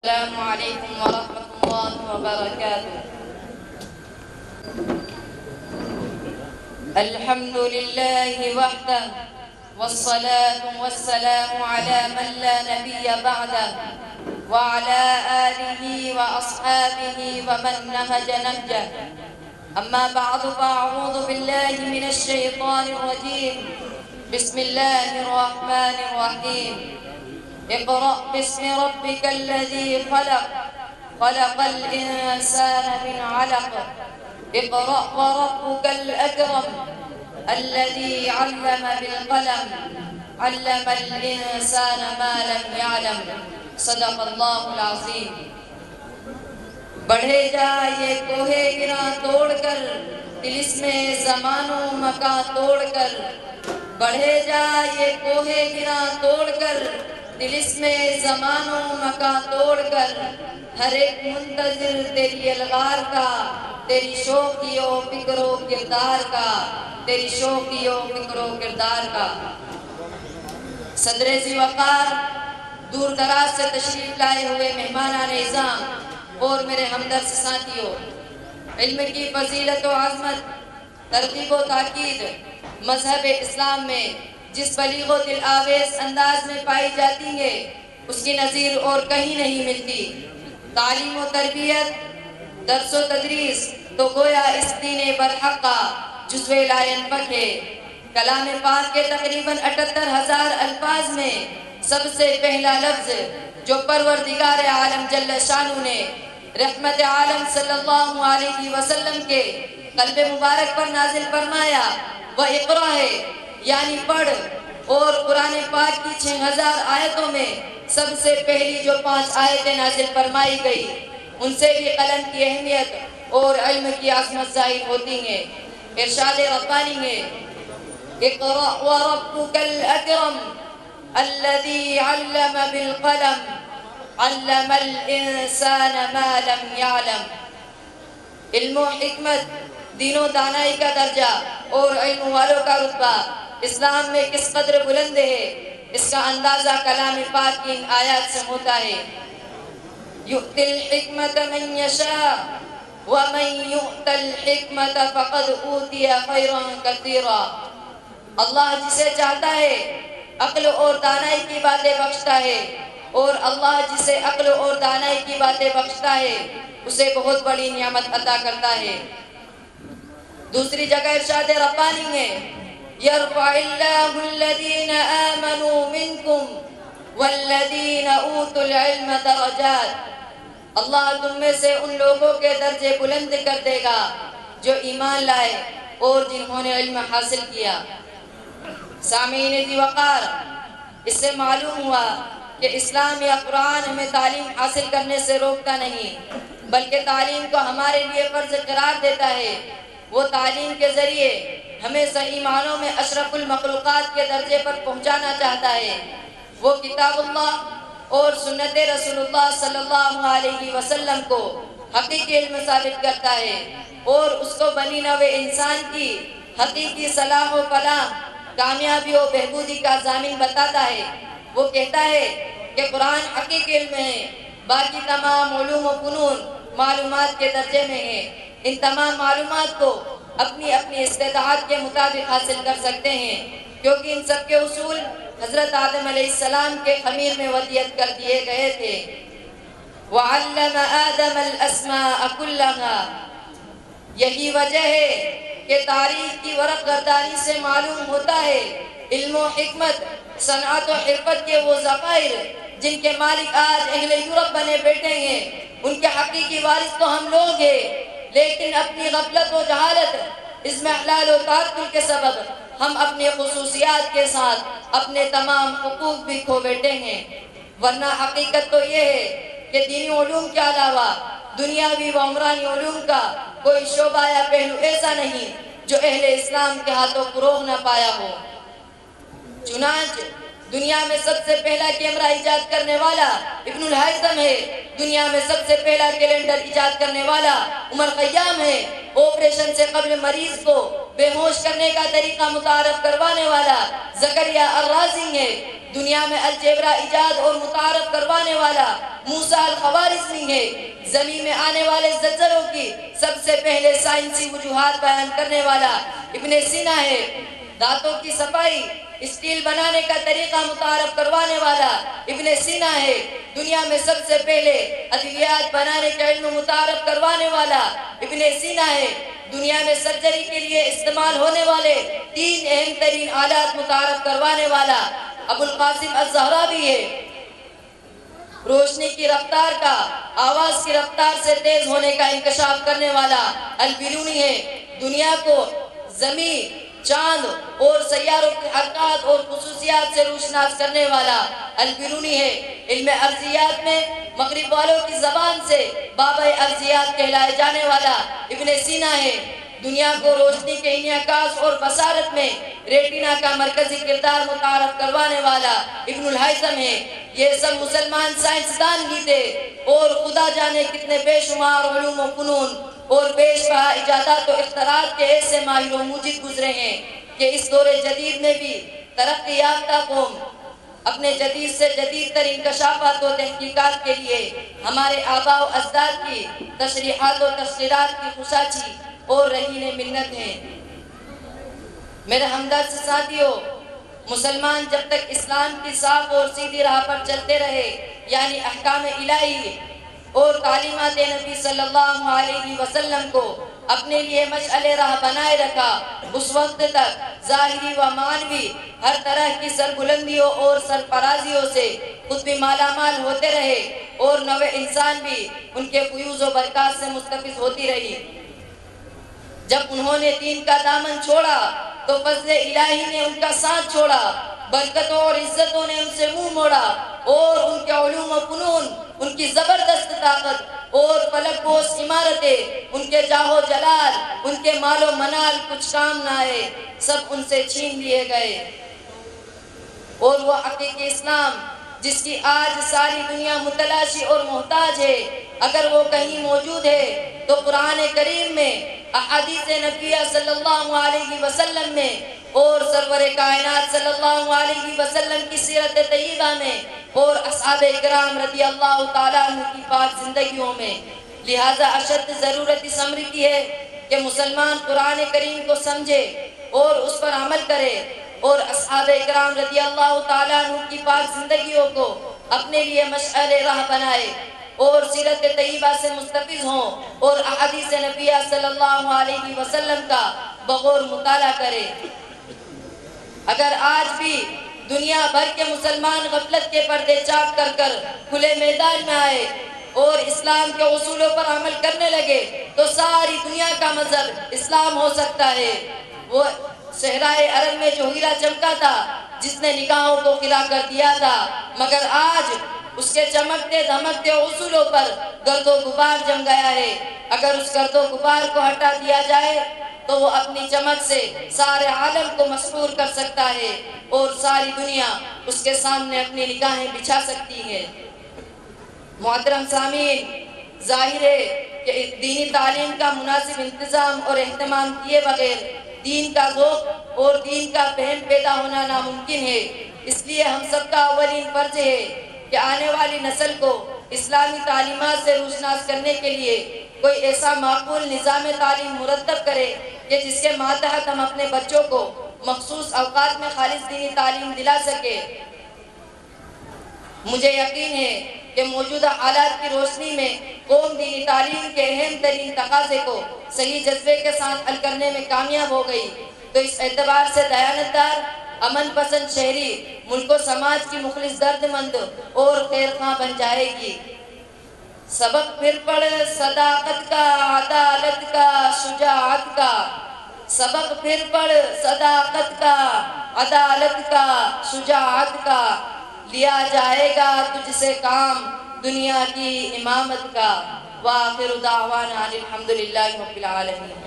السلام عليكم ورحمة الله وبركاته. الحمد لله وحده والصلاة والسلام على من لا نبي بعده وعلى آله وأصحابه ومن نهج نهجه. أما بعد فأعوذ بالله من الشيطان الرجيم. بسم الله الرحمن الرحيم. اقرأ باسم ربك الذي خلق خلق الإنسان من علق اقرأ وربك الأكرم الذي علم بالقلم علم الإنسان ما لم يعلم صدق الله العظيم. بڑھے جا یہ کوہ گراں توڑ کر طلسم زمان و مکاں توڑ کر بڑھے جا یہ کوہ گراں توڑ کر طلسم زمان و مکاں توڑ کر ہر ایک منتظر تیری الغار کا تیری شوقی و فکر و کردار کا تیری شوقی و فکر و کردار کا. صدر ذی وقار، دور دراز سے تشریف لائے ہوئے مہمانان اعظام اور میرے ہمدرد ساتھیوں، علم کی فضیلت و عظمت، ترغیب و تاکید مذہب اسلام میں جس بلیغ و دل آویز انداز میں پائی جاتی ہے اس کی نظیر اور کہیں نہیں ملتی. تعلیم و تربیت، درس و تدریس تو گویا اس دین برحق کا جزو لا ينفک ہے. کلام پاک کے تقریباً 78,000 الفاظ میں سب سے پہلا لفظ جو پروردگار عالم جل شانہ نے رحمت عالم صلی اللہ علیہ وسلم کے قلب مبارک پر نازل فرمایا وہ اقرا ہے، یعنی پڑھ. اور قرآن پاک کی 6,000 آیتوں میں سب سے پہلی جو 5 آیتیں نازل فرمائی گئی ان سے بھی قلم کی اہمیت اور علم کی عظمت ظاہر ہوتی ہیں. ارشاد ربانی ہے اقرأ وربک الاکرم الذی علم بالقلم علم الانسان ما لم يعلم. علم و حکمت، دین و دانائی کا درجہ اور علم والوں کا رتبہ اسلام میں کس قدر بلند ہے اس کا اندازہ کلام پاک کی ان آیات سے ہوتا ہے. یؤتی الحکمت من یشاء ومن یؤت الحکمت فقد اوتی خیرا کثیرا. اللہ جسے چاہتا ہے عقل اور دانائی کی باتیں بخشتا ہے، اور اللہ جسے عقل اور دانائی کی باتیں بخشتا ہے اسے بہت بڑی نعمت عطا کرتا ہے. دوسری جگہ ارشاد ربانی ہے یرفع اللہ الذین آمنوا منکم والذین اوتوا العلم درجات. اللہ تم میں سے ان لوگوں کے درجے بلند کر دے گا جو ایمان لائے اور جنہوں نے علم حاصل کیا. سامعین ذی وقار، اس سے معلوم ہوا کہ اسلام یا قرآن ہمیں تعلیم حاصل کرنے سے روکتا نہیں بلکہ تعلیم کو ہمارے لیے فرض قرار دیتا ہے. وہ تعلیم کے ذریعے ہمیں صحیح معنوں میں اشرف المخلوقات کے درجے پر پہنچانا چاہتا ہے. وہ کتاب اللہ اور سنت رسول اللہ صلی اللہ علیہ وسلم کو حقیقی علم ثابت کرتا ہے اور اس کو بنی نوع انسان کی حقیقی صلاح و فلاح، کامیابی و بہبودی کا ضامن بتاتا ہے. وہ کہتا ہے کہ قرآن حقیقی علم ہے، باقی تمام علوم و فنون معلومات کے درجے میں ہیں. ان تمام معلومات کو اپنی اپنی استطاعت کے مطابق حاصل کر سکتے ہیں کیونکہ ان سب کے اصول حضرت آدم علیہ السلام کے خمیر میں ودیت کر دیے گئے تھے. وَعَلَّمَ آدَمَ الْأَسْمَاءَ كُلَّهَا. یہی وجہ ہے کہ تاریخ کی ورق گردانی سے معلوم ہوتا ہے علم و حکمت، صنعت و حرفت کے وہ ذخائر جن کے مالک آج اہل یورپ بنے بیٹھے ہیں ان کے حقیقی وارث تو ہم لوگ ہیں، لیکن اپنی غفلت و جہالت، اضمحلال و تعطل کے سبب ہم اپنی خصوصیات کے ساتھ اپنے تمام حقوق بھی کھو بیٹھے ہیں. ورنہ حقیقت تو یہ ہے کہ دینی علوم کے علاوہ دنیاوی و عمرانی علوم کا کوئی شعبہ یا پہلو ایسا نہیں جو اہل اسلام کے ہاتھوں فروغ نہ پایا ہو. چنانچہ دنیا میں سب سے پہلا کیمرہ ایجاد کرنے والا ابن الہیثم ہے، دنیا میں سب سے پہلا کیلنڈر ایجاد کرنے والا عمر خیام ہے، آپریشن سے قبل مریض کو بے ہوش کرنے کا طریقہ متعارف کروانے والا زکریا الرازی ہے، دنیا میں الجبرا ایجاد اور متعارف کروانے والا موسیٰ الخوارزمی ہے۔ زمین میں آنے والے زلزلوں کی سب سے پہلے سائنسی وجوہات بیان کرنے والا ابن سینا ہے۔ دانتوں کی صفائی اسٹیل بنانے کا طریقہ متعارف کروانے والا ابن سینا ہے۔ دنیا میں سب سے پہلے ادویات بنانے کا علم متعارف کروانے والا ابن سینا ہے۔ دنیا میں سرجری کے لیے استعمال ہونے والے 3 اہم ترین آلات متعارف کروانے والا ابو القاسم الزہراوی ہے۔ روشنی کی رفتار کا آواز کی رفتار سے تیز ہونے کا انکشاف کرنے والا البیرونی ہے۔ دنیا کو زمین، چاند اور سیاروں کی حرکات اور خصوصیات سے روشناس کرنے والا البیرونی ہے۔ علم ارضیات میں مغرب والوں کی زبان سے بابا ارضیات کہلائے جانے والا ابن سینا ہے۔ دنیا کو روشنی کے انعکاس اور بصارت میں ریٹینا کا مرکزی کردار متعارف کروانے والا ابن الہیثم ہے۔ یہ سب مسلمان سائنسدان ہی تھے اور خدا جانے کتنے بے شمار علوم و فنون اور بیش بہا ایجادات و اختراعات کے ایسے ماہر و موجد گزرے ہیں کہ اس دور جدید میں بھی ترقی یافتہ قوم اپنے جدید سے جدید تر انکشافات و تحقیقات کے لیے ہمارے آباء و اجداد کی تشریحات و تفسیرات کی خشاچی اور رہین منت ہیں۔ میرے ہمدرد ساتھیوں، مسلمان جب تک اسلام کی صاف اور سیدھی راہ پر چلتے رہے، یعنی احکام الہی اور تعلیمات نبی صلی اللہ علیہ وسلم کو اپنے لیے مشعل راہ بنائے رکھا، اس وقت تک ظاہری و معنوی ہر طرح کی سربلندیوں اور سرفرازیوں سے خود بھی مالا مال ہوتے رہے اور نوع انسان بھی ان کے فیوز و برکات سے مستفیض ہوتی رہی۔ جب انہوں نے دین کا دامن چھوڑا تو فضل الہی نے ان کا ساتھ چھوڑا، برکتوں اور عزتوں نے ان سے منہ موڑا اور ان کے علوم و فنون، ان کی زبردست طاقت اور فلک بوس عمارتیں، ان کے جاہ و جلال، ان کے مال و منال کچھ کام نہ آئے، سب ان سے چھین لیے گئے۔ اور وہ حقیقی اسلام جس کی آج ساری دنیا متلاشی اور محتاج ہے، اگر وہ کہیں موجود ہے تو قرآن کریم میں، احادیث نبیہ صلی اللہ علیہ وسلم میں اور سرور کائنات صلی اللہ علیہ وسلم کی سیرت طیبہ میں اور اصحاب اکرام رضی اللہ تعالیٰ عنہ کی پاک زندگیوں میں۔ لہذا اشد ضرورت اس امر کی ہے کہ مسلمان قرآن کریم کو سمجھے اور اس پر عمل کرے اور اصحاب اکرام رضی اللہ تعالیٰ عنہ کی پاک زندگیوں کو اپنے لیے مشعل راہ بنائے اور سیرت طیبہ سے مستفیض ہوں اور احادیث نبیہ صلی اللہ علیہ وسلم کا بغور مطالعہ کرے۔ اگر آج بھی دنیا بھر کے مسلمان غفلت کے پردے چاک کر کر کھلے میدان میں آئے اور اسلام کے اصولوں پر عمل کرنے لگے تو ساری دنیا کا مذہب اسلام ہو سکتا ہے۔ وہ صحرائے عرب میں جو ہیرا چمکا تھا جس نے نگاہوں کو خلا کر دیا تھا، مگر آج اس کے چمکتے دھمکتے اصولوں پر گرد و غبار جم گیا ہے۔ اگر اس گرد و غبار کو ہٹا دیا جائے تو وہ اپنی چمک سے سارے عالم کو مسحور کر سکتا ہے اور ساری دنیا اس کے سامنے اپنی نگاہیں بچھا سکتی ہے۔ محترم سامعین، ظاہر ہے کہ دینی تعلیم کا مناسب انتظام اور اہتمام کیے بغیر دین کا ذوق اور دین کا فہم پیدا ہونا ناممکن ہے۔ اس لیے ہم سب کا اولین فرض ہے کہ آنے والی نسل کو اسلامی تعلیمات سے روشناس کرنے کے لیے کوئی ایسا معقول نظام تعلیم مرتب کرے کہ جس کے ماتحت ہم اپنے بچوں کو مخصوص اوقات میں خالص دینی تعلیم دلا سکے۔ مجھے یقین ہے کہ موجودہ حالات کی روشنی میں قوم دینی تعلیم کے اہم ترین تقاضے کو صحیح جذبے کے ساتھ حل کرنے میں کامیاب ہو گئی تو اس اعتبار سے دیانتدار، امن پسند شہری ملک و سماج کی مخلص درد مند اور خیر خواہ بن جائے گی۔ سبق پھر پڑھ صداقت کا، عدالت کا، شجاعت کا، سبق پھر پڑھ صداقت کا، عدالت کا، شجاعت کا، لیا جائے گا تجھ سے کام دنیا کی امامت کا۔ وآخر دعوانا الحمدللہ رب العالمین۔